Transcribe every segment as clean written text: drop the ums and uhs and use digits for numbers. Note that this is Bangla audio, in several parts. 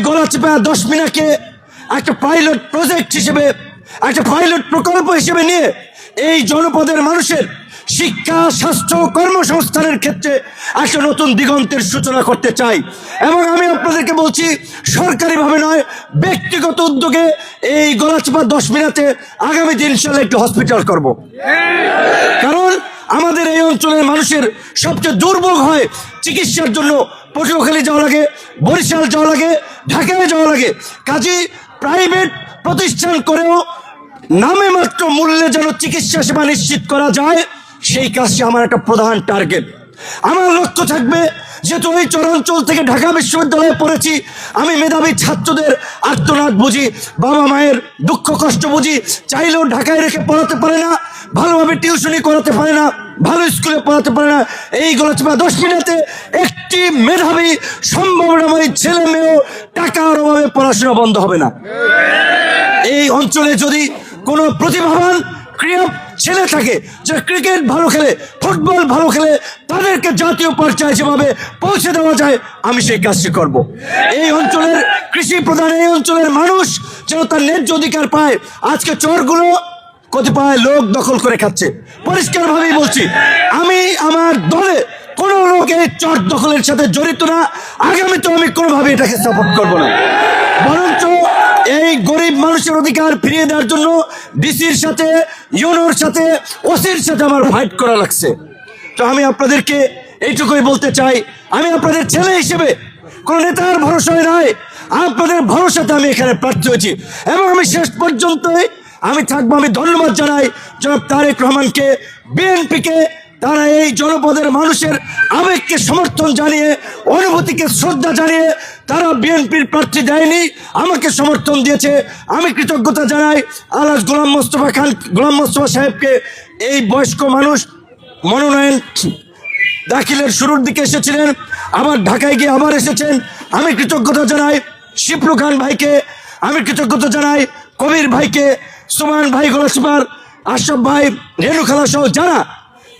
গলাচিপা 10 মিনাকে একটা পাইলট প্রজেক্ট হিসেবে, একটা পাইলট প্রকল্প হিসেবে নিয়ে এই জনপদের মানুষের শিক্ষা, স্বাস্থ্য, কর্মসংস্থানের ক্ষেত্রে একটা নতুন দিগন্তের সূচনা করতে চাই। এবং আমি আপনাদেরকে বলছি, সরকারিভাবে নয়, ব্যক্তিগত উদ্যোগে এই গলাচিপা 10 মিনাতে আগামী দিন ইনশাআল্লাহ একটু হসপিটাল করব। কারণ আমাদের এই অঞ্চলের মানুষের সবচেয়ে দুর্ভোগ হয় চিকিৎসার জন্য পটুয়াখালী যাওয়া লাগে, বরিশাল যাওয়া লাগে, ঢাকায় যাওয়া লাগে। কাজেই প্রাইভেট প্রতিষ্ঠান করেও নামে মাত্র মূল্যে যেন চিকিৎসা সেবা নিশ্চিত করা যায়, সেই কাজটি আমার একটা প্রধান টার্গেট। আমার লক্ষ্য থাকবে, যেহেতু ওই চরাঞ্চল থেকে ঢাকা বিশ্ববিদ্যালয়ে পড়েছি, আমি মেধাবী ছাত্রদের আর্তনাদ বুঝি, বাবা মায়ের দুঃখ কষ্ট বুঝি। চাইলেও ঢাকায় রেখে পড়াতে পারে না, ভালোভাবে টিউশনি করাতে পারে না, ভালো স্কুলে পড়াতে পারে না। এই গলাচিপা 10 মিনিটে একটি মেধাবী সম্ভাবনাময়ী ছেলে মেয়েও টাকার অভাবে পড়াশোনা বন্ধ হবে না। এই অঞ্চলে যদি কোনো প্রতিভাবান ক্রীড়া ছেলে থাকে, যারা ক্রিকেট ভালো খেলে, ফুটবল ভালো খেলে, তাদেরকে জাতীয় পর্যায়ে যেভাবে পৌঁছে দেওয়া যায়, আমি সেই কাজটি করব। এই অঞ্চলের কৃষি প্রধান এই অঞ্চলের মানুষ যেন তার ন্যায্য অধিকার পায়। আজকে চরগুলো কতিপয় লোক দখল করে খাচ্ছে। পরিষ্কারভাবেই বলছি, আমি আমার দলে কোনো লোক এই চর দখলের সাথে জড়িত না। আগামীতে আমি কোনোভাবে এটাকে সাপোর্ট করব না। বরঞ্চ এই গরিব মানুষের অধিকার ফিরিয়ে দেওয়ার জন্য ডিসির সাথে, ইউনোর সাথে, ওসির সাথে আমার ফাইট করা লাগছে। তো আমি আপনাদেরকে এইটুকুই বলতে চাই, আমি আপনাদের ছেলে হিসেবে কোনো নেতার ভরসায় নয়, আপনাদের ভরসাতে আমি এখানে প্রার্থী হয়েছি এবং আমি শেষ পর্যন্তই আমি থাকবো। আমি ধন্যবাদ জানাই জনাব তারেক রহমানকে, বিএনপিকে। তারা এই জনপদের মানুষের আবেগকে সমর্থন জানিয়ে, অনুভূতিকে শ্রদ্ধা জানিয়ে তারা বিএনপির প্রার্থী দেয়নি, আমাকে সমর্থন দিয়েছে। আমি কৃতজ্ঞতা জানাই আলহাজ গোলাম মোস্তফা সাহেবকে। এই বয়স্ক মানুষ মনোনয়ন দাখিলের শুরুর দিকে এসেছিলেন, আবার ঢাকায় গিয়ে আবার এসেছেন। আমি কৃতজ্ঞতা জানাই শিপ্লু খান ভাইকে, আমি কৃতজ্ঞতা জানাই কবির ভাইকে, সুমান ভাই গলাচিপার, আশরাফ ভাই, রেণু খালা সহ যারা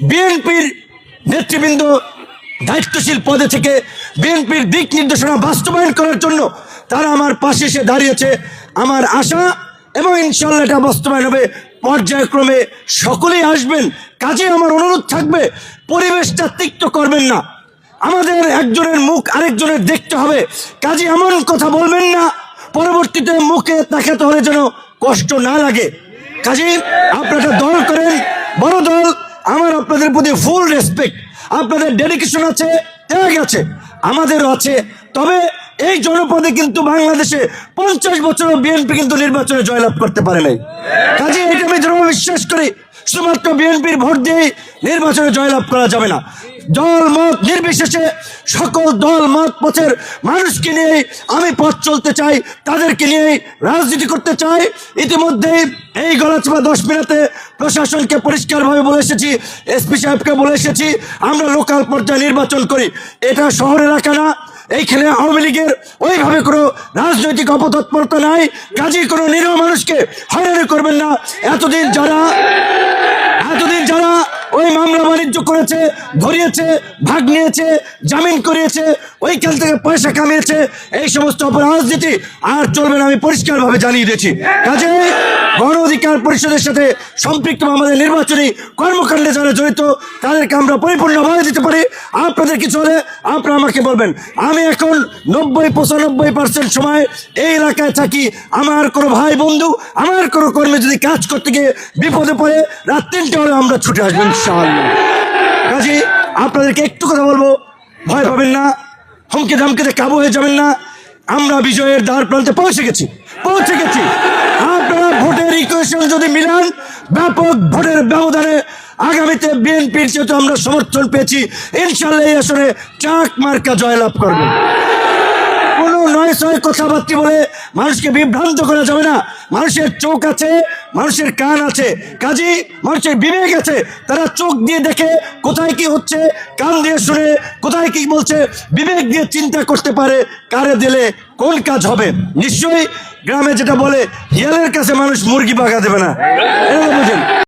বিএনপির নেতৃবৃন্দ দায়িত্বশীল পদে থেকে বিএনপির দিক নির্দেশনা বাস্তবায়ন করার জন্য তারা আমার পাশে এসে দাঁড়িয়েছে। আমার আশা এবং ইনশাআল্লাহ এটা বাস্তবায়ন হবে পর্যায়ক্রমে, সকলেই আসবেন। কাজে আমার অনুরোধ থাকবে, পরিবেশটা তিক্ত করবেন না। আমাদের একজনের মুখ আরেকজনের দেখতে হবে। কাজে এমন কথা বলবেন না পরবর্তীতে মুখে তাকাতে হলে যেন কষ্ট না লাগে। কাজে আপনারা দল করেন, বড় দল, আমার আপনাদের প্রতি ফুল রেসপেক্ট। আপনাদের ডেডিকেশন আছে, ত্যাগ আছে, আমাদেরও আছে। তবে এই জনপদে কিন্তু বাংলাদেশে 50 বছরও বিএনপি কিন্তু নির্বাচনে জয়লাভ করতে পারে নাই। কাজে এটা আমি দৃঢ় বিশ্বাস করি, শুধুমাত্র বিএনপির ভোট দিয়ে নির্বাচনে জয়লাভ করা যাবে না। দল মত নির্বিশেষে সকল দল মত পথের মানুষকে নিয়ে আমি পথ চলতে চাই, তাদেরকে নিয়ে রাজনীতি করতে চাই। ইতিমধ্যেই এই গলাচিপা 10 মিনিটে প্রশাসনকে পরিষ্কারভাবে বলে এসেছি, এসপি সাহেবকে বলে এসেছি, আমরা লোকাল পর্যায়ে নির্বাচন করি। এটা শহর এলাকা না, এইখানে আওয়ামী লীগের ওইভাবে কোনো রাজনৈতিক অপতৎপরতা নাই। কাজেই কোনো নিরীহ মানুষকে হয়রানি করবেন না। এতদিন যারা ওই মামলা বাণিজ্য করেছে, ধরিয়েছে, ভাগ নিয়েছে, জামিন করিয়েছে, ওইখান থেকে পয়সা কামিয়েছে, এই সমস্ত রাজনীতি আর চলবে না, আমি পরিষ্কারভাবে জানিয়ে দিয়েছি। কাজে গণ অধিকার পরিষদের সাথে সম্পৃক্ত আমাদের নির্বাচনী কর্মকাণ্ডে যারা জড়িত তাদেরকে আমরা পরিপূর্ণভাবে দিতে পারি। আপনাদের কিছু হলে আপনারা আমাকে বলবেন। আমি এখন 90-95% সময় এই এলাকায় থাকি। আমার কোনো ভাই বন্ধু, আমার কোনো কর্মী যদি কাজ করতে গিয়ে বিপদে পড়ে, রাত 3টে হলে আমরা ছুটে আসবো ইনশাআল্লাহ। কাজে আপনাদেরকে একটু কথা বলবো, ভয় পাবেন না, হুমকি ধামকিতে কাবু হয়ে যাবেন না। আমরা বিজয়ের দ্বার প্রান্তে পৌঁছে গেছি। আপনারা ভোটের ইকুয়েশন যদি মিলান, ব্যাপক ভোটের ব্যবধানে আগামীতে বিএনপির যেহেতু আমরা সমর্থন পেয়েছি, ইনশাআল্লাহ এই আসনে ট্রাক মার্কা জয়লাভ করবে। কোনো নয় ছয় কথাবার্তা বলে মানুষকে বিভ্রান্ত করা যাবে না। মানুষের চোখ আছে, মানুষের কান আছে, কাজেই মানুষের বিবেক আছে। তারা চোখ দিয়ে দেখে কোথায় কি হচ্ছে, কান দিয়ে শুনে কোথায় কি বলছে, বিবেক দিয়ে চিন্তা করতে পারে কারে দিলে কোন কাজ হবে। নিশ্চয়ই গ্রামে যেটা বলে, হিয়ালের কাছে মানুষ মুরগি পাকা দেবে না, এটা বুঝেন।